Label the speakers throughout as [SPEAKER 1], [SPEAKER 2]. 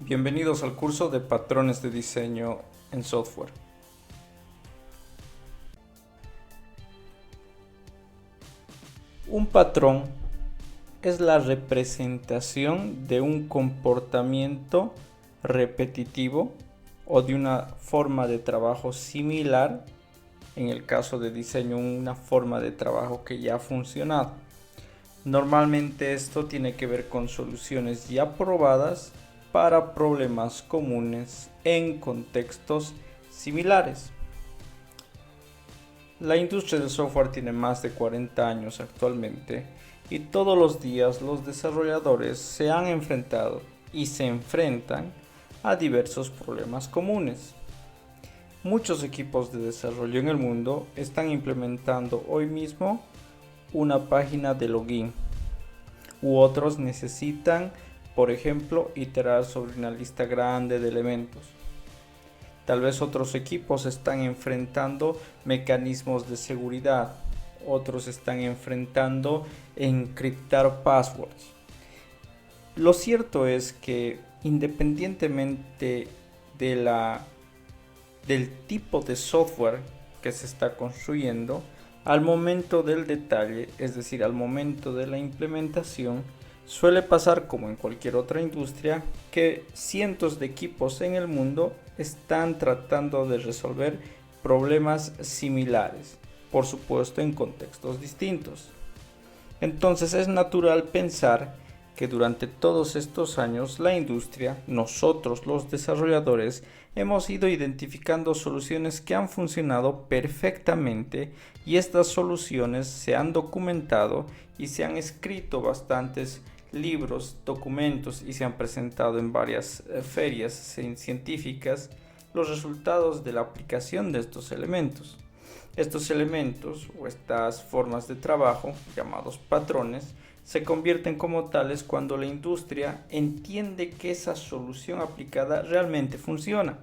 [SPEAKER 1] Bienvenidos al curso de patrones de diseño en software. Un patrón es la representación de un comportamiento repetitivo o de una forma de trabajo similar, en el caso de diseño, una forma de trabajo que ya ha funcionado. Normalmente esto tiene que ver con soluciones ya probadas para problemas comunes en contextos similares. La industria del software tiene más de 40 años actualmente y todos los días los desarrolladores se han enfrentado y se enfrentan a diversos problemas comunes. Muchos equipos de desarrollo en el mundo están implementando hoy mismo una página de login, u otros necesitan, por ejemplo, iterar sobre una lista grande de elementos. Tal vez otros equipos están enfrentando mecanismos de seguridad, otros están enfrentando encriptar passwords. Lo cierto es que independientemente del tipo de software que se está construyendo, al momento del detalle, es decir, al momento de la implementación, suele pasar como en cualquier otra industria que cientos de equipos en el mundo están tratando de resolver problemas similares, por supuesto en contextos distintos. Entonces es natural pensar que durante todos estos años la industria, nosotros los desarrolladores, hemos ido identificando soluciones que han funcionado perfectamente y estas soluciones se han documentado y se han escrito bastantes libros, documentos y se han presentado en varias ferias científicas los resultados de la aplicación de estos elementos. Estos elementos o estas formas de trabajo, llamados patrones, se convierten como tales cuando la industria entiende que esa solución aplicada realmente funciona.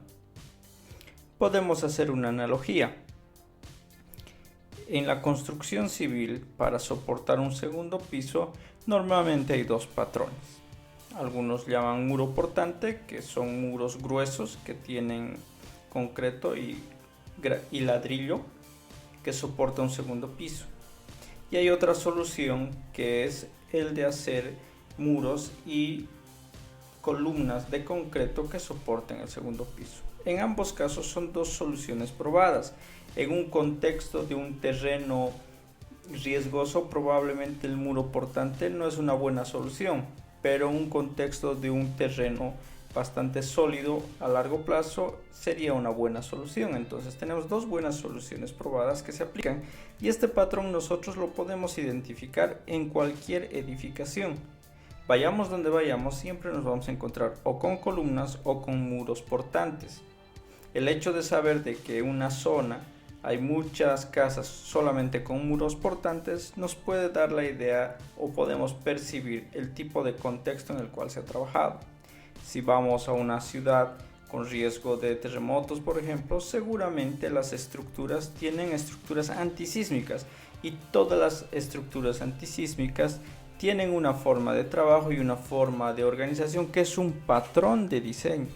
[SPEAKER 1] Podemos hacer una analogía. En la construcción civil, para soportar un segundo piso, normalmente hay dos patrones. Algunos llaman muro portante, que son muros gruesos que tienen concreto y ladrillo, que soporta un segundo piso. Y hay otra solución que es el de hacer muros y columnas de concreto que soporten el segundo piso. En ambos casos son dos soluciones probadas. En un contexto de un terreno riesgoso, probablemente el muro portante no es una buena solución, pero en un contexto de un terreno bastante sólido a largo plazo sería una buena solución. Entonces tenemos dos buenas soluciones probadas que se aplican y este patrón nosotros lo podemos identificar en cualquier edificación. Vayamos donde vayamos, siempre nos vamos a encontrar o con columnas o con muros portantes. El hecho de saber de que en una zona hay muchas casas solamente con muros portantes nos puede dar la idea o podemos percibir el tipo de contexto en el cual se ha trabajado. Si vamos a una ciudad con riesgo de terremotos, por ejemplo, seguramente las estructuras tienen estructuras antisísmicas y todas las estructuras antisísmicas tienen una forma de trabajo y una forma de organización que es un patrón de diseño.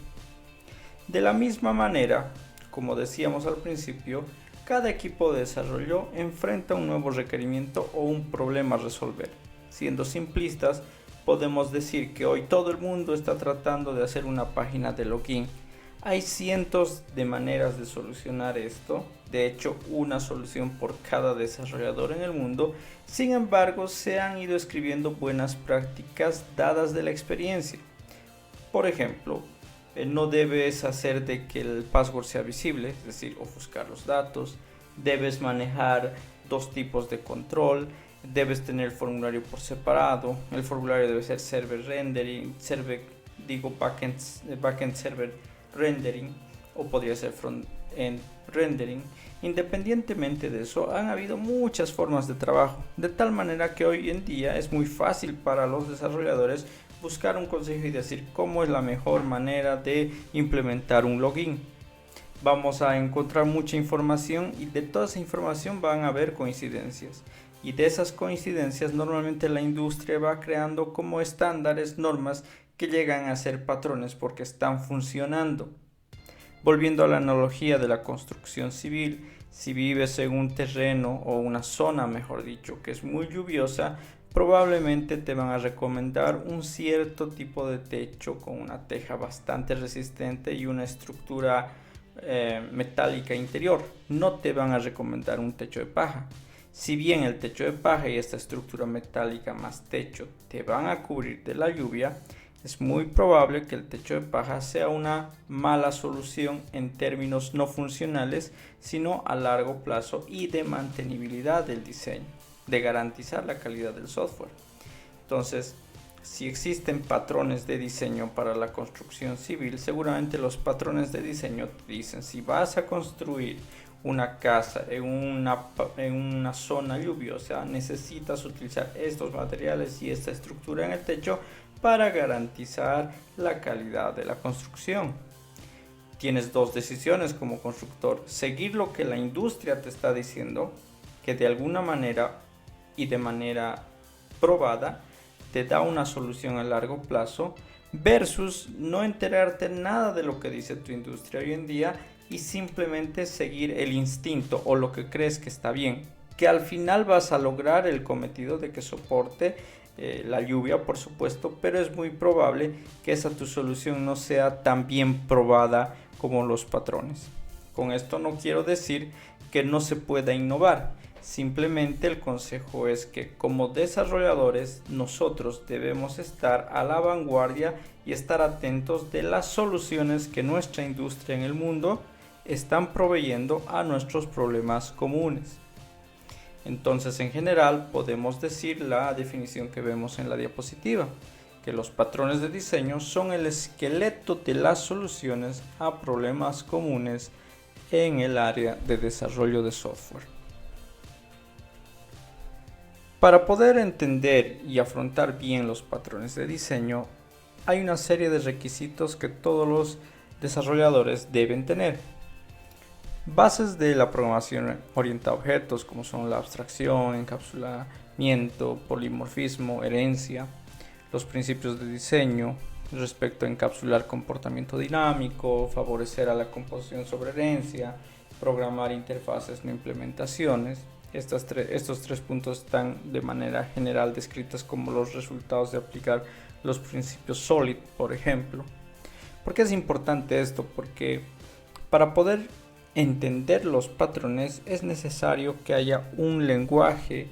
[SPEAKER 1] De la misma manera, como decíamos al principio, cada equipo de desarrollo enfrenta un nuevo requerimiento o un problema a resolver. Siendo simplistas, podemos decir que hoy todo el mundo está tratando de hacer una página de login. Hay cientos de maneras de solucionar esto, de hecho una solución por cada desarrollador en el mundo. Sin embargo, se han ido escribiendo buenas prácticas dadas de la experiencia. Por ejemplo, no debes hacer de que el password sea visible, es decir, ofuscar los datos. Debes manejar dos tipos de control. Debes tener el formulario por separado. El formulario debe ser server rendering, backend server rendering, o podría ser front-end rendering. Independientemente de eso, han habido muchas formas de trabajo, de tal manera que hoy en día es muy fácil para los desarrolladores buscar un consejo y decir cómo es la mejor manera de implementar un login. Vamos a encontrar mucha información y de toda esa información van a haber coincidencias. Y de esas coincidencias normalmente la industria va creando como estándares, normas que llegan a ser patrones porque están funcionando. Volviendo a la analogía de la construcción civil, si vives en un terreno o una zona, mejor dicho, que es muy lluviosa, probablemente te van a recomendar un cierto tipo de techo con una teja bastante resistente y una estructura metálica interior. No te van a recomendar un techo de paja. Si bien el techo de paja y esta estructura metálica más techo te van a cubrir de la lluvia, es muy probable que el techo de paja sea una mala solución en términos no funcionales, sino a largo plazo y de mantenibilidad del diseño, de garantizar la calidad del software. Entonces, si existen patrones de diseño para la construcción civil, seguramente los patrones de diseño te dicen: si vas a construir una casa en una zona lluviosa, necesitas utilizar estos materiales y esta estructura en el techo para garantizar la calidad de la construcción. Tienes dos decisiones como constructor: seguir lo que la industria te está diciendo, que de alguna manera y de manera probada te da una solución a largo plazo, versus no enterarte nada de lo que dice tu industria hoy en día y simplemente seguir el instinto o lo que crees que está bien, que al final vas a lograr el cometido de que soporte la lluvia, por supuesto, pero es muy probable que esa tu solución no sea tan bien probada como los patrones. Con esto no quiero decir que no se pueda innovar, simplemente el consejo es que como desarrolladores nosotros debemos estar a la vanguardia y estar atentos de las soluciones que nuestra industria en el mundo están proveyendo a nuestros problemas comunes. Entonces, en general, podemos decir la definición que vemos en la diapositiva, que los patrones de diseño son el esqueleto de las soluciones a problemas comunes en el área de desarrollo de software. Para poder entender y afrontar bien los patrones de diseño, hay una serie de requisitos que todos los desarrolladores deben tener. Bases de la programación orientada a objetos, como son la abstracción, encapsulamiento, polimorfismo, herencia, los principios de diseño respecto a encapsular comportamiento dinámico, favorecer a la composición sobre herencia, programar interfaces no implementaciones. Estos tres puntos están de manera general descritos como los resultados de aplicar los principios SOLID, por ejemplo. ¿Por qué es importante esto? Porque para poder entender los patrones es necesario que haya un lenguaje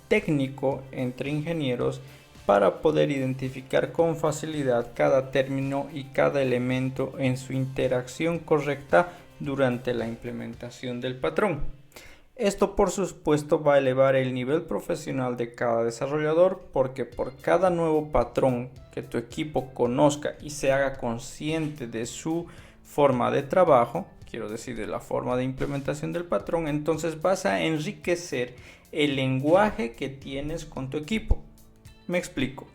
[SPEAKER 1] técnico entre ingenieros para poder identificar con facilidad cada término y cada elemento en su interacción correcta durante la implementación del patrón. Esto por supuesto va a elevar el nivel profesional de cada desarrollador, porque por cada nuevo patrón que tu equipo conozca y se haga consciente de su forma de trabajo, quiero decir de la forma de implementación del patrón, entonces vas a enriquecer el lenguaje que tienes con tu equipo. Me explico.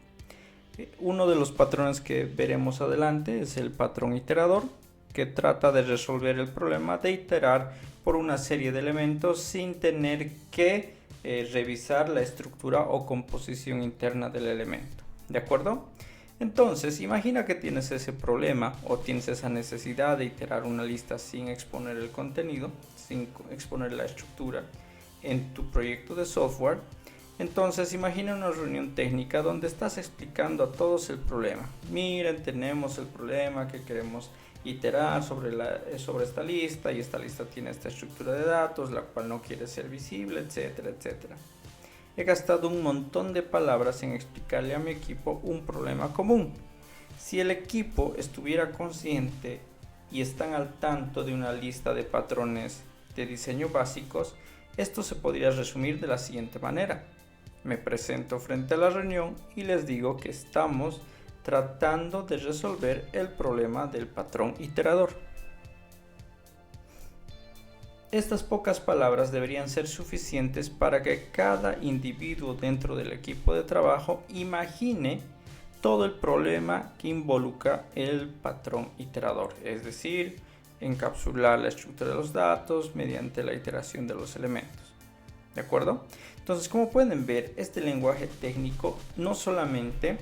[SPEAKER 1] Uno de los patrones que veremos adelante es el patrón iterador, que trata de resolver el problema de iterar por una serie de elementos sin tener que revisar la estructura o composición interna del elemento. ¿De acuerdo? Entonces, imagina que tienes ese problema o tienes esa necesidad de iterar una lista sin exponer el contenido, sin exponer la estructura en tu proyecto de software. Entonces, imagina una reunión técnica donde estás explicando a todos el problema. Miren, tenemos el problema que queremos iterar sobre esta lista, y esta lista tiene esta estructura de datos, la cual no quiere ser visible, etcétera, etcétera. He gastado un montón de palabras en explicarle a mi equipo un problema común. Si el equipo estuviera consciente y están al tanto de una lista de patrones de diseño básicos, esto se podría resumir de la siguiente manera. Me presento frente a la reunión y les digo que estamos tratando de resolver el problema del patrón iterador. Estas pocas palabras deberían ser suficientes para que cada individuo dentro del equipo de trabajo imagine todo el problema que involucra el patrón iterador, es decir, encapsular la estructura de los datos mediante la iteración de los elementos. ¿De acuerdo? Entonces, como pueden ver, este lenguaje técnico no solamente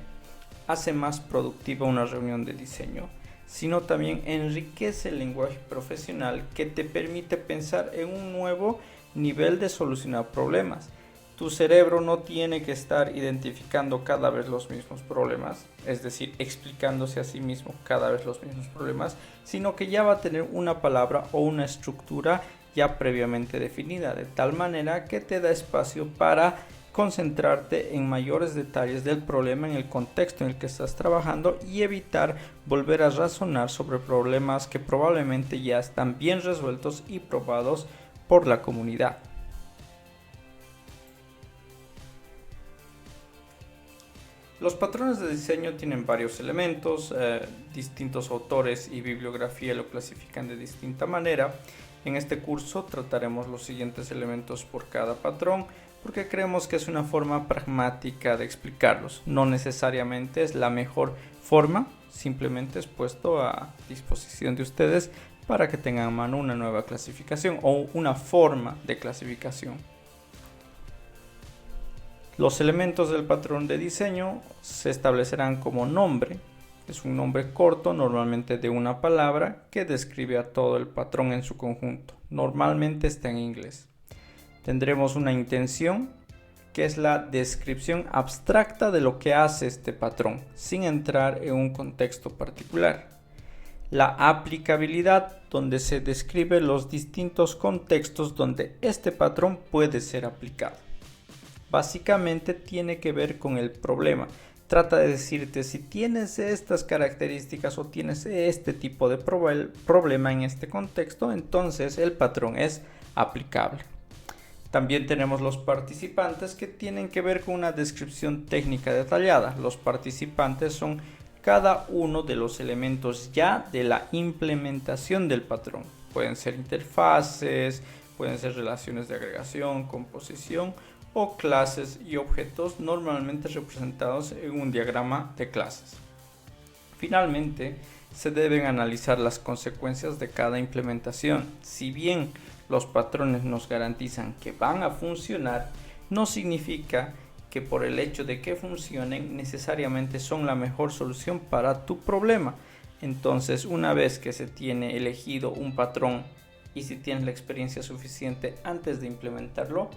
[SPEAKER 1] hace más productiva una reunión de diseño, sino también enriquece el lenguaje profesional que te permite pensar en un nuevo nivel de solucionar problemas. Tu cerebro no tiene que estar identificando cada vez los mismos problemas, es decir, explicándose a sí mismo cada vez los mismos problemas, sino que ya va a tener una palabra o una estructura ya previamente definida, de tal manera que te da espacio para concentrarte en mayores detalles del problema en el contexto en el que estás trabajando y evitar volver a razonar sobre problemas que probablemente ya están bien resueltos y probados por la comunidad. Los patrones de diseño tienen varios elementos, distintos autores y bibliografía lo clasifican de distinta manera. En este curso trataremos los siguientes elementos por cada patrón porque creemos que es una forma pragmática de explicarlos. No necesariamente es la mejor forma, simplemente es puesto a disposición de ustedes para que tengan a mano una nueva clasificación o una forma de clasificación. Los elementos del patrón de diseño se establecerán como nombre. Es un nombre corto, normalmente de una palabra, que describe a todo el patrón en su conjunto. Normalmente está en inglés. Tendremos una intención, que es la descripción abstracta de lo que hace este patrón, sin entrar en un contexto particular. La aplicabilidad, donde se describe los distintos contextos donde este patrón puede ser aplicado. Básicamente tiene que ver con el problema. Trata de decirte si tienes estas características o tienes este tipo de problema en este contexto, entonces el patrón es aplicable. También tenemos los participantes que tienen que ver con una descripción técnica detallada. Los participantes son cada uno de los elementos ya de la implementación del patrón. Pueden ser interfaces, pueden ser relaciones de agregación, composición o clases y objetos normalmente representados en un diagrama de clases. Finalmente, se deben analizar las consecuencias de cada implementación. Si bien los patrones nos garantizan que van a funcionar, no significa que por el hecho de que funcionen necesariamente son la mejor solución para tu problema. Entonces, una vez que se tiene elegido un patrón y si tienes la experiencia suficiente antes de implementarlo,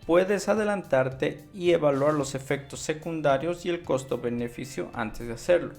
[SPEAKER 1] puedes adelantarte y evaluar los efectos secundarios y el costo-beneficio antes de hacerlo.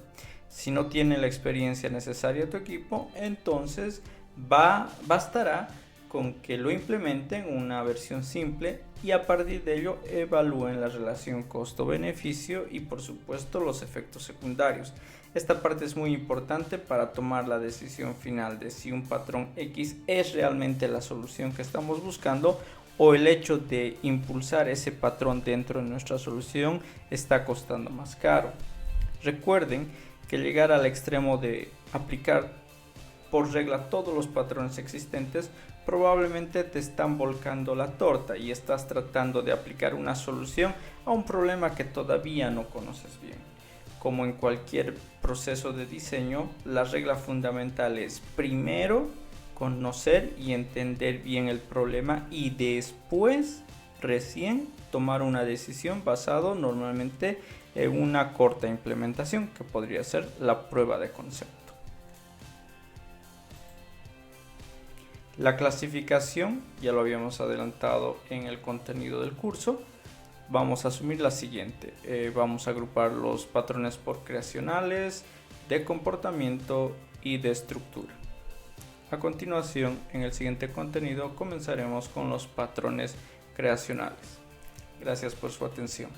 [SPEAKER 1] Si no tiene la experiencia necesaria tu equipo, entonces bastará con que lo implementen en una versión simple y a partir de ello evalúen la relación costo-beneficio y por supuesto los efectos secundarios. Esta parte es muy importante para tomar la decisión final de si un patrón X es realmente la solución que estamos buscando o el hecho de impulsar ese patrón dentro de nuestra solución está costando más caro. Recuerden que llegar al extremo de aplicar por regla todos los patrones existentes probablemente te están volcando la torta y estás tratando de aplicar una solución a un problema que todavía no conoces bien. Como en cualquier proceso de diseño, la regla fundamental es primero conocer y entender bien el problema y después recién tomar una decisión basado normalmente en una corta implementación que podría ser la prueba de concepto. La clasificación ya lo habíamos adelantado en el contenido del curso. Vamos a asumir la siguiente. Vamos a agrupar los patrones por creacionales, de comportamiento y de estructura. A continuación, en el siguiente contenido comenzaremos con los patrones creacionales. Gracias por su atención.